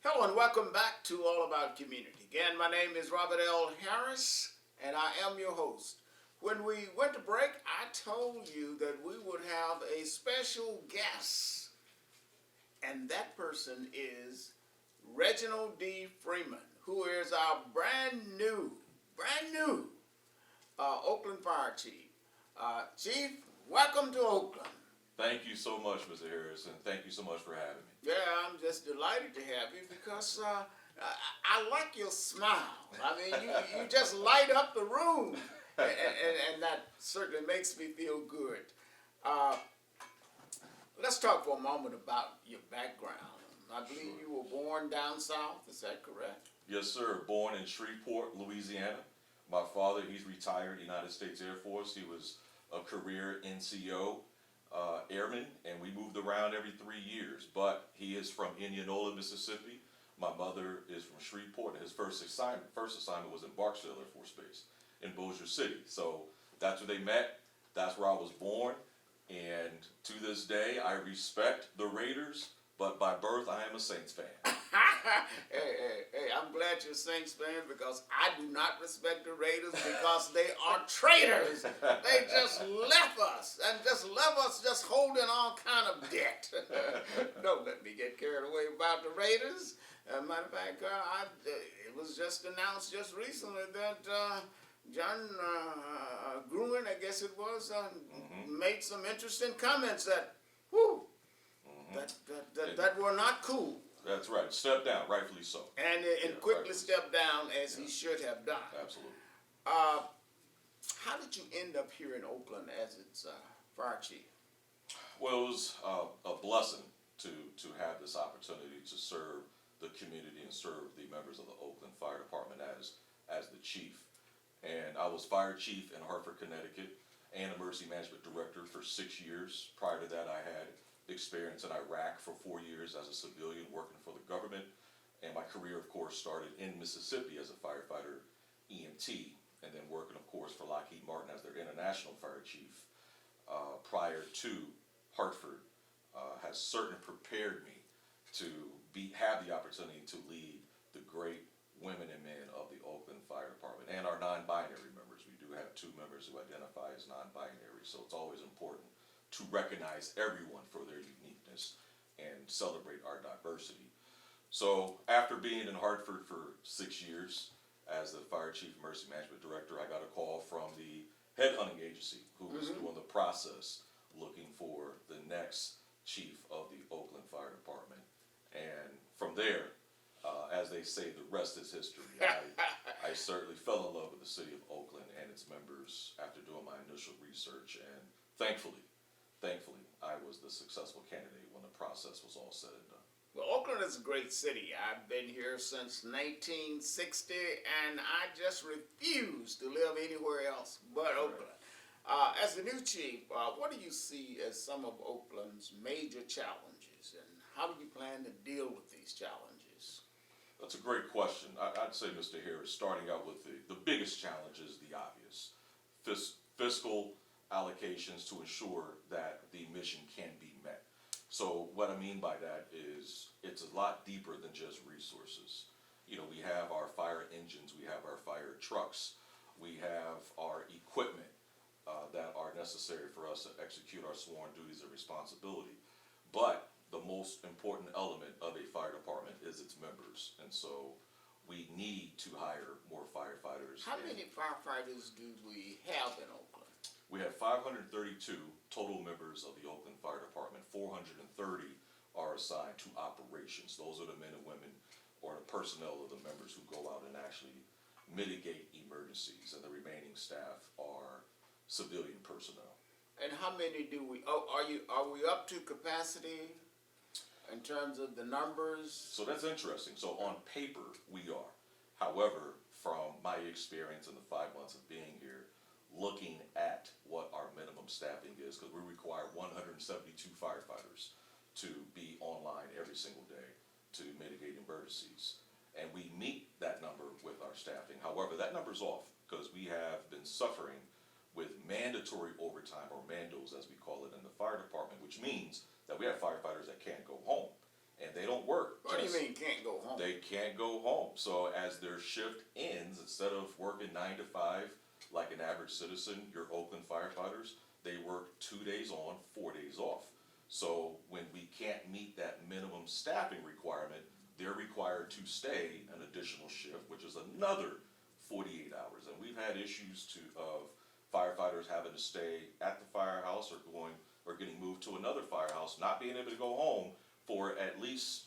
Hello and welcome back to All About Community. Again, my name is Robert L. Harris, and I am your host. When we went to break, I told you that we would have a special guest, and that person is Reginald D. Freeman, who is our brand new Oakland Fire Chief. Chief, welcome to Oakland. Thank you so much, Mr. Harris, and thank you so much for having me. Yeah, I'm just delighted to have you because I like your smile. I mean, you just light up the room, and that certainly makes me feel good. Uh, let's talk for a moment about your background. I believe Sure. you were born down south, is that correct? Yes, sir. Born in Shreveport, Louisiana. My father, he's retired United States Air Force. He was a career NCO airman, and we moved around every 3 years. But he is from Indianola, Mississippi. My mother is from Shreveport, and his first assignment was in Barksdale Air Force Base in Bossier City. So that's where they met. That's where I was born. And to this day, I respect the Raiders, but by birth, I am a Saints fan. Hey, I'm glad you're a Saints fan because I do not respect the Raiders because they are traitors. They just left us and left us just holding all kind of debt. Don't let me get carried away about the Raiders. Matter of fact, it was just announced just recently that John Gruen, I guess it was, made some interesting comments that, that were not cool. That's right. Step down, rightfully so. And quickly stepped down as he should have done. Absolutely. How did you end up here in Oakland as its fire chief? Well, it was a blessing to have this opportunity to serve the community and serve the members of the Oakland Fire Department as the chief. And I was fire chief in Hartford, Connecticut, and emergency management director for 6 years. Prior to that, I had experience in Iraq for 4 years as a civilian working for the government. And my career, of course, started in Mississippi as a firefighter EMT, and then working, of course, for Lockheed Martin as their international fire chief prior to Hartford has certainly prepared me to have the opportunity to lead the great women and men of the Oakland Fire Department and our non-binary members. We do have 2 members who identify as non-binary, so it's always important to recognize everyone for their uniqueness and celebrate our diversity. So after being in Hartford for 6 years as the fire chief emergency management director, I got a call from the headhunting agency who was doing the process looking for the next chief of the Oakland Fire Department. And from there, as they say, the rest is history. I certainly fell in love with the city of Oakland and its members after doing my initial research, and thankfully, I was the successful candidate when the process was all said and done. Well, Oakland is a great city. I've been here since 1960, and I just refuse to live anywhere else but Oakland. As the new chief, what do you see as some of Oakland's major challenges, and how do you plan to deal with these challenges? That's a great question. I'd say, Mr. Harris, starting out with the biggest challenge is the obvious. Fiscal allocations to ensure that the mission can be met. So what I mean by that is it's a lot deeper than just resources. You know, we have our fire engines, we have our fire trucks, we have our equipment that are necessary for us to execute our sworn duties and responsibility. But the most important element of a fire department is its members, and so we need to hire more firefighters. How many firefighters do we have in Oakland? We have 532 total members of the Oakland Fire Department. 430 are assigned to operations. Those are the men and women or the personnel of the members who go out and actually mitigate emergencies, and the remaining staff are civilian personnel. And how many do we? Are we up to capacity in terms of the numbers? So that's interesting. So on paper, we are. However, from my experience in the 5 months of being here, looking at what our minimum staffing is, because we require 172 firefighters to be online every single day to mitigate emergencies. And we meet that number with our staffing. However, that number's off because we have been suffering with mandatory overtime, or mandos as we call it in the fire department, which means that we have firefighters that can't go home. And they don't work. What do you do you mean can't go home? They can't go home. So as their shift ends, instead of working 9 to 5 like an average citizen, your Oakland firefighters, they work 2 days on, 4 days off. So when we can't meet that minimum staffing requirement, they're required to stay an additional shift, which is another 48 hours. And we've had issues of firefighters having to stay at the firehouse or getting moved to another firehouse, not being able to go home for at least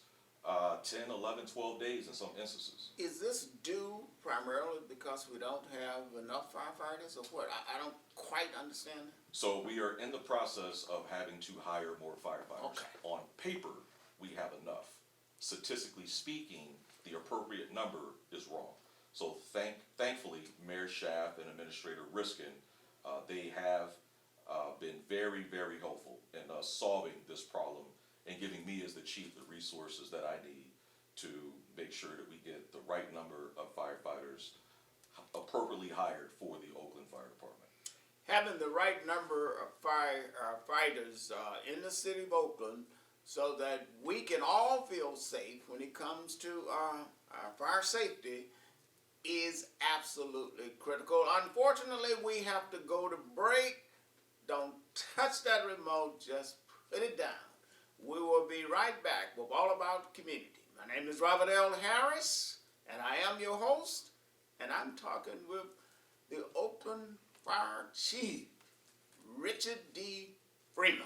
10, 11, 12 days in some instances. Is this due primarily because we don't have enough firefighters, or what? I don't quite understand that. So we are in the process of having to hire more firefighters. Okay. On paper, we have enough. Statistically speaking, the appropriate number is wrong. So thankfully, Mayor Schaaf and Administrator Riskin, they have been very, very helpful in solving this problem and giving me as the chief the resources that I need to make sure that we get the right number of firefighters appropriately hired for the Oakland Fire Department. Having the right number of fighters in the city of Oakland so that we can all feel safe when it comes to fire safety is absolutely critical. Unfortunately, we have to go to break. Don't touch that remote, just put it down. We will be right back with All About Community. My name is Robert L. Harris, and I am your host, and I'm talking with the Oakland Fire Chief, Richard D. Freeman.